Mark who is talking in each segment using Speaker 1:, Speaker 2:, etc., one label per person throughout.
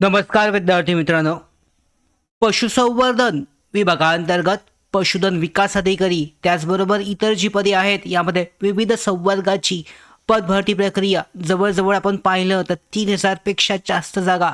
Speaker 1: नमस्कार विद्यार्थी मित्रांनो. पशुसंवर्धन विभागांतर्गत पशुधन विकास अधिकारी त्याचबरोबर इतर जी पदे आहेत यामध्ये विविध संवर्गाची पदभरती प्रक्रिया जवळजवळ आपण पाहिलं तर 3000पेक्षा जास्त जागा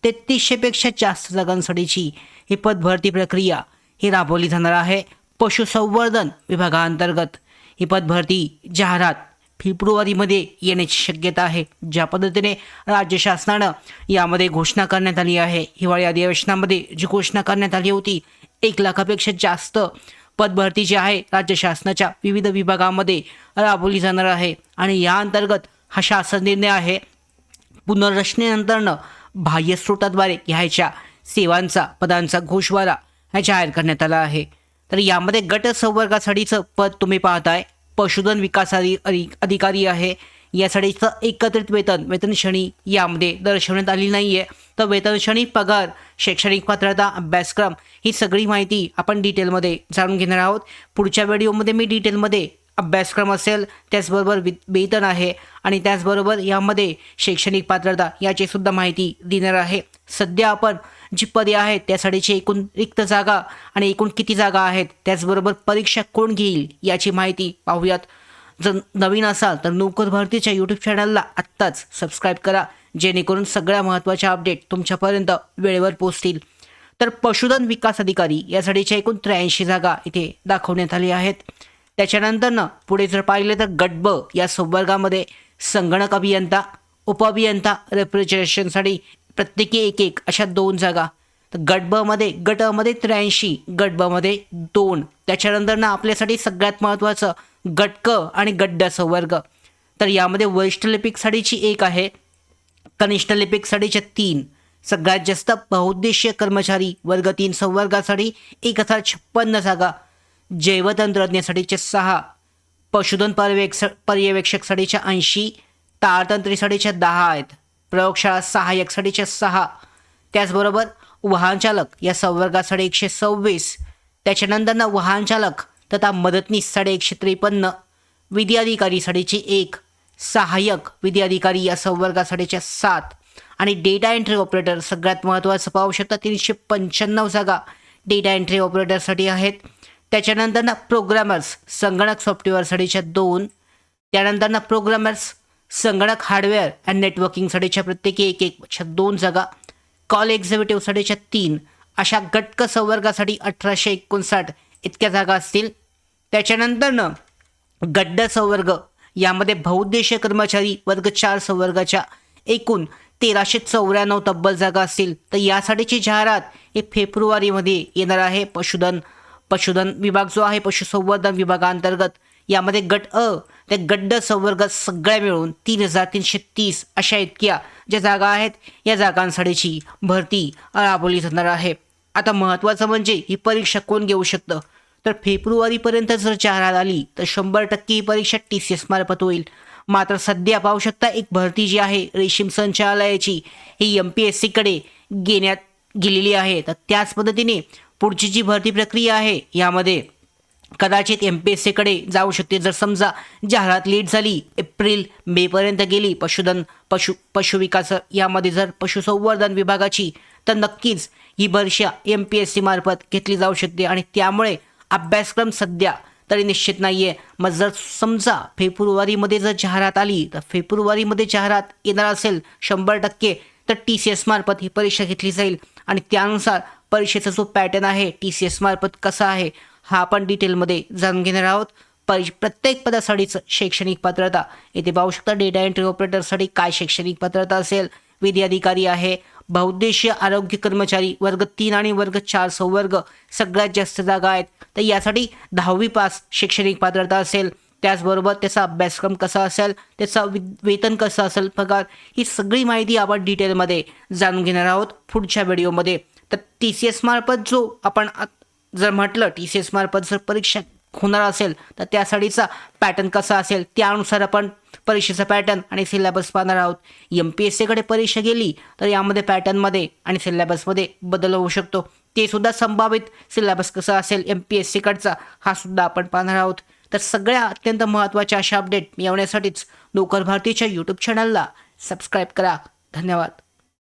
Speaker 1: 3300पेक्षा जास्त जागांसाठीची ही पदभरती प्रक्रिया ही राबवली जाणार आहे. पशुसंवर्धन विभागांतर्गत ही पदभरती जाहिरात फेब्रुवारीमध्ये येण्याची शक्यता आहे. ज्या पद्धतीने राज्य शासनानं यामध्ये घोषणा करण्यात आली आहे, हिवाळी अधिवेशनामध्ये जी घोषणा करण्यात आली होती 1,00,000पेक्षा जास्त पदभरती जी आहे राज्य शासनाच्या विविध विभागामध्ये राबवली जाणार आहे. आणि या अंतर्गत हा शासन निर्णय आहे. पुनर्रचनेनंतरनं बाह्य स्रोताद्वारे घ्यायच्या सेवांचा पदांचा घोषवारा हा जाहीर करण्यात आला आहे. तर यामध्ये गट संवर्गासाठीचं पद तुम्ही पाहताय पशुधन विकास अधिकारी आहे. यासाठीचं एकत्रित वेतन श्रेणी यामध्ये दर्शवण्यात आली नाही आहे. तर वेतन श्रेणी, पगार, शैक्षणिक पात्रता, अभ्यासक्रम ही सगळी माहिती आपण डिटेलमध्ये जाणून घेणार आहोत. पुढच्या व्हिडिओमध्ये मी डिटेलमध्ये अभ्यासक्रम असेल, त्याचबरोबर वेतन आहे आणि त्याचबरोबर यामध्ये शैक्षणिक पात्रता याची सुद्धा माहिती देणार आहे. सध्या आपण जी पदे आहेत त्यासाठीची एकूण रिक्त जागा आणि एकूण किती जागा आहेत, त्याचबरोबर परीक्षा कोण घेईल याची माहिती पाहूयात. जर नवीन असाल तर नोकर भरतीच्या यूट्यूब चॅनलला आत्ताच सबस्क्राईब करा, जेणेकरून सगळ्या महत्त्वाच्या अपडेट तुमच्यापर्यंत वेळेवर पोहोचतील. तर पशुधन विकास अधिकारी यासाठीच्या एकूण 83 जागा इथे दाखवण्यात आली आहेत. त्याच्यानंतरनं पुढे जर पाहिले तर गट ब या संवर्गामध्ये संगणक अभियंता, उपअभियंता रेफ्रिजरेशनसाठी प्रत्येकी एक अशा 2 जागा. तर गट ब मध्ये 83, गट ब मध्ये 2. त्याच्यानंतरनं आपल्यासाठी सगळ्यात महत्त्वाचं गट क आणि गट ड संवर्ग. तर यामध्ये वरिष्ठ लिपिकसाठीची 1 आहे, कनिष्ठ लिपिकसाठीच्या 3. सगळ्यात जास्त बहुउद्देशीय कर्मचारी वर्ग 3 संवर्गासाठी 1056 जागा, जैवतंत्रज्ञासाठीच्या 6, पशुधन पर्यवेक्षकसाठीच्या 80, तारतंत्रीसाठीच्या 10 आहेत, प्रयोगशाळा सहाय्यकसाठीच्या 6. त्याचबरोबर वाहन चालक या संवर्गासाठी 126. त्याच्यानंतरनं वाहन चालक तथा मदतनीससाठी 153, विधी अधिकारीसाठीची 1, सहाय्यक विधी अधिकारी या संवर्गासाठीच्या 7 आणि डेटा एंट्री ऑपरेटर सगळ्यात महत्त्वाचं पाहू शकता 395 जागा डेटा एंट्री ऑपरेटरसाठी आहेत. त्याच्यानंतरनं प्रोग्रामर्स संगणक सॉफ्टवेअरसाठीच्या 2. त्यानंतरनं प्रोग्रामर्स संगणक हार्डवेअर अँड नेटवर्किंगसाठीच्या प्रत्येकी 1 2 जागा, कॉल एक्झिक्युटिव्हसाठीच्या 3. अशा गटक संवर्गासाठी 1859 इतक्या जागा असतील. त्याच्यानंतरनं गड्ड संवर्ग यामध्ये बहुउद्देशीय कर्मचारी वर्ग 4 संवर्गाच्या एकूण 1394 तब्बल जागा असतील. तर यासाठीची जाहिरात ही फेब्रुवारीमध्ये येणार आहे. पशुधन विभाग जो आहे पशुसंवर्धन विभागांतर्गत यामध्ये गट अ ते गड्ड संवर्ग सगळ्या मिळून 3330 अशा इतक्या ज्या जागा आहेत या जागांसाठीची भरती राबवली जाणार आहे. आता महत्त्वाचं म्हणजे ही परीक्षा कोण घेऊ शकतं, तर फेब्रुवारीपर्यंत जर जाहिरात आली तर 100% ही परीक्षा TCS मार्फत होईल. मात्र सध्या पाहू शकता एक भरती जी आहे रेशीम संचालनालयाची ही MPSCकडे घेण्यात गेलेली आहे. तर त्याच पद्धतीने पुढची जी भरती प्रक्रिया आहे यामध्ये कदाचित MPSCकडे जाऊ शकते. जर समजा जाहिरात लेट झाली, एप्रिल-मे पर्यंत गेली पशुविकास यामध्ये जर पशुसंवर्धन विभागाची, तर नक्कीच ही परीक्षा MPSC मार्फत घेतली जाऊ शकते. आणि त्यामुळे अभ्यासक्रम सध्या तरी निश्चित नाही आहे. मग जर समजा फेब्रुवारीमध्ये जर जाहिरात आली तर फेब्रुवारीमध्ये जाहिरात येणार असेल 100% तर TCS मार्फत ही परीक्षा घेतली जाईल. आणि त्यानुसार परीक्षेचा जो पॅटर्न आहे TCS मार्फत कसा आहे हा आपण डिटेलमध्ये जाणून घेणार आहोत. प्रत्येक पदासाठीचं शैक्षणिक पात्रता इथे पाहू शकता. डेटा एंट्री ऑपरेटरसाठी काय शैक्षणिक पात्रता असेल, विधी अधिकारी आहे, बहुउद्देशीय आरोग्य कर्मचारी वर्ग 3 आणि वर्ग 4 संवर्ग सगळ्यात जास्त जागा आहेत. तर यासाठी 10वी पास शैक्षणिक पात्रता असेल, त्याचबरोबर त्याचा अभ्यासक्रम कसा असेल, त्याचा वेतन कसं असेल, पगार, ही सगळी माहिती आपण डिटेलमध्ये जाणून घेणार आहोत पुढच्या व्हिडिओमध्ये. तर TCS मार्फत जो आपण जर म्हटलं TCS मार्फत जर परीक्षा होणार असेल तर त्यासाठीचा पॅटर्न कसा असेल त्यानुसार आपण परीक्षेचा पॅटर्न आणि सिलेबस पाहणार आहोत. MPSCकडे परीक्षा गेली तर यामध्ये पॅटर्नमध्ये आणि सिलेबसमध्ये बदल होऊ शकतो. ते सुद्धा संभावित सिलेबस कसा असेल MPSCकडचा हा सुद्धा आपण पाहणार आहोत. तर सगळ्या अत्यंत महत्त्वाच्या अशा अपडेट मिळवण्यासाठीच नोकर भारतीच्या यूट्यूब चॅनलला सबस्क्राईब करा. धन्यवाद.